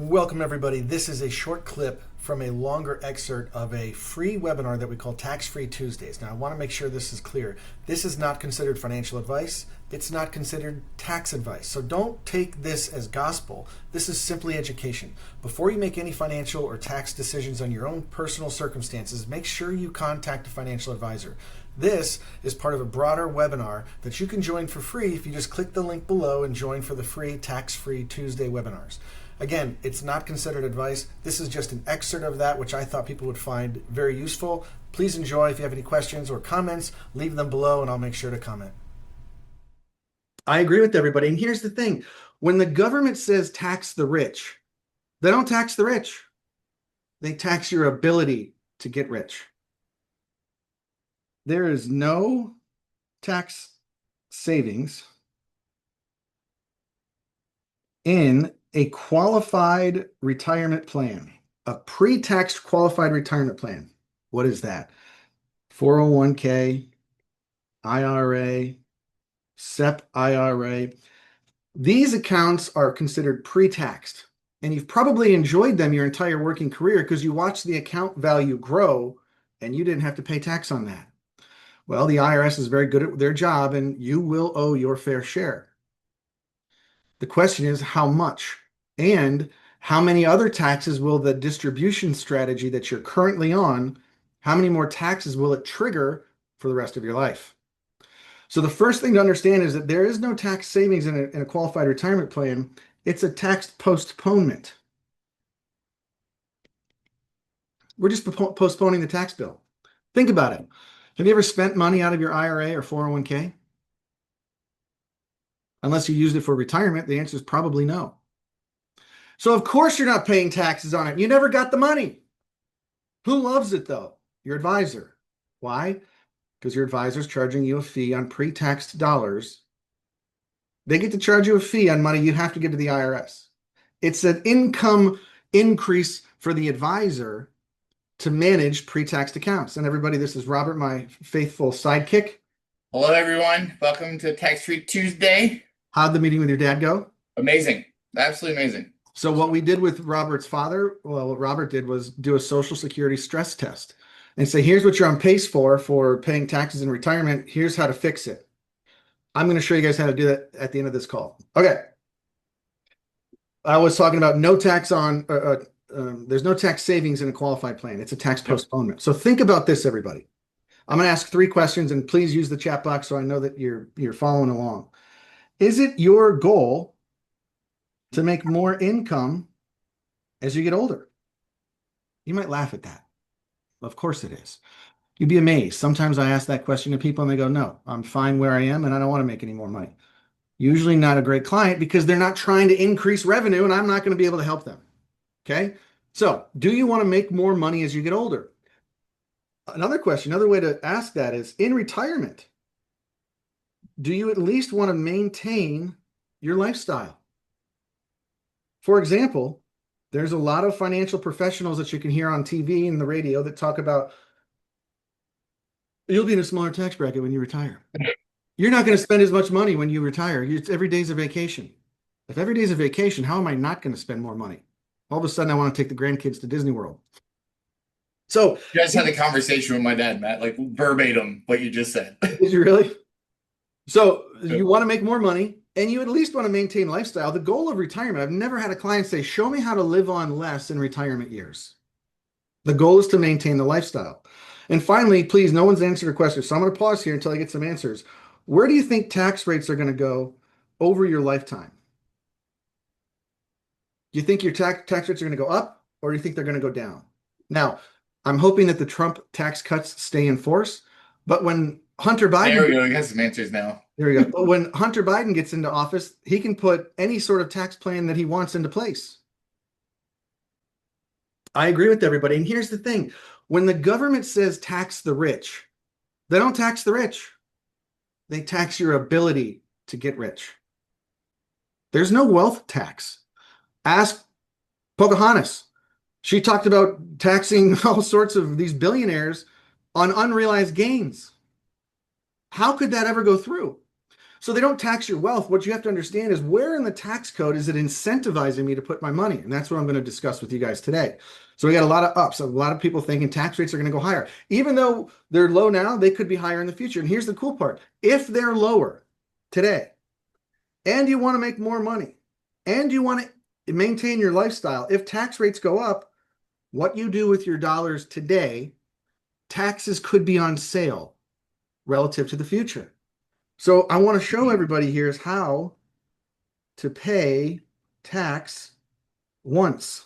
Welcome, everybody. This is a short clip from a longer excerpt of a free webinar that we call Tax Free Tuesdays. Now, I want to make sure this is clear. This is not considered financial advice. It's not considered tax advice. So don't take this as gospel. This is simply education. Before you make any financial or tax decisions on your own personal circumstances, make sure you contact a financial advisor. This is part of a broader webinar that you can join for free if you just click the link below and join for the free Tax Free Tuesday webinars. Again, it's not considered advice. This is just an excerpt of that, which I thought people would find very useful. Please enjoy. If you have any questions or comments, leave them below and I'll make sure to comment. I agree with everybody. And here's the thing. When the government says tax the rich, they don't tax the rich. They tax your ability to get rich. There is no tax savings in a qualified retirement plan, a pre-taxed qualified retirement plan. What is that? 401k, IRA, SEP IRA. These accounts are considered pre-taxed, and you've probably enjoyed them your entire working career because you watched the account value grow and you didn't have to pay tax on that. Well, the IRS is very good at their job and you will owe your fair share. The question is how much and how many other taxes will the distribution strategy that you're currently on, how many more taxes will it trigger for the rest of your life? So the first thing to understand is that there is no tax savings in a qualified retirement plan. It's a tax postponement. We're just postponing the tax bill. Think about it. Have you ever spent money out of your IRA or 401k? Unless you used it for retirement, the answer is probably no. So of course you're not paying taxes on it. You never got the money. Who loves it though? Your advisor. Why? Because your advisor is charging you a fee on pre-taxed dollars. They get to charge you a fee on money you have to give to the IRS. It's an income increase for the advisor to manage pre-taxed accounts. And everybody, this is Robert, my faithful sidekick. Hello, everyone. Welcome to Tax Free Tuesday. How'd the meeting with your dad go? Amazing. Absolutely amazing. So what we did with Robert's father, well, what Robert did was do a Social Security stress test and say, here's what you're on pace for paying taxes in retirement. Here's how to fix it. I'm going to show you guys how to do that at the end of this call. Okay. I was talking about no tax on, there's no tax savings in a qualified plan. It's a tax postponement. So think about this, everybody. I'm going to ask 3 questions and please use the chat box so I know that you're following along. Is it your goal to make more income as you get older? You might laugh at that. Of course it is. You'd be amazed. Sometimes I ask that question to people and they go, no, I'm fine where I am and I don't want to make any more money. Usually not a great client because they're not trying to increase revenue and I'm not going to be able to help them. Okay. So do you want to make more money as you get older? Another question, another way to ask that is in retirement, do you at least want to maintain your lifestyle? For example, there's a lot of financial professionals that you can hear on TV and the radio that talk about you'll be in a smaller tax bracket when you retire. You're not going to spend as much money when you retire. Every day's a vacation. If every day's a vacation, how am I not going to spend more money? All of a sudden, I want to take the grandkids to Disney World. So you guys had a conversation with my dad, Matt, like verbatim what you just said. Did you really? So you want to make more money and you at least want to maintain lifestyle. The goal of retirement, I've never had a client say, show me how to live on less in retirement years. The goal is to maintain the lifestyle. And finally, please, no one's answered a question. So I'm going to pause here until I get some answers. Where do you think tax rates are going to go over your lifetime? Do you think your tax rates are going to go up or do you think they're going to go down? Now, I'm hoping that the Trump tax cuts stay in force, but when Hunter Biden... There we go, we got some answers now. There we go. But when Hunter Biden gets into office, he can put any sort of tax plan that he wants into place. I agree with everybody. And here's the thing. When the government says tax the rich, they don't tax the rich. They tax your ability to get rich. There's no wealth tax. Ask Pocahontas. She talked about taxing all sorts of these billionaires on unrealized gains. How could that ever go through? So they don't tax your wealth. What you have to understand is where in the tax code is it incentivizing me to put my money? And that's what I'm going to discuss with you guys today. So we got a lot of ups, a lot of people thinking tax rates are going to go higher. Even though they're low now, they could be higher in the future. And here's the cool part. If they're lower today and you want to make more money and you want to maintain your lifestyle, if tax rates go up, what you do with your dollars today, taxes could be on sale relative to the future. So I want to show everybody here is how to pay tax once.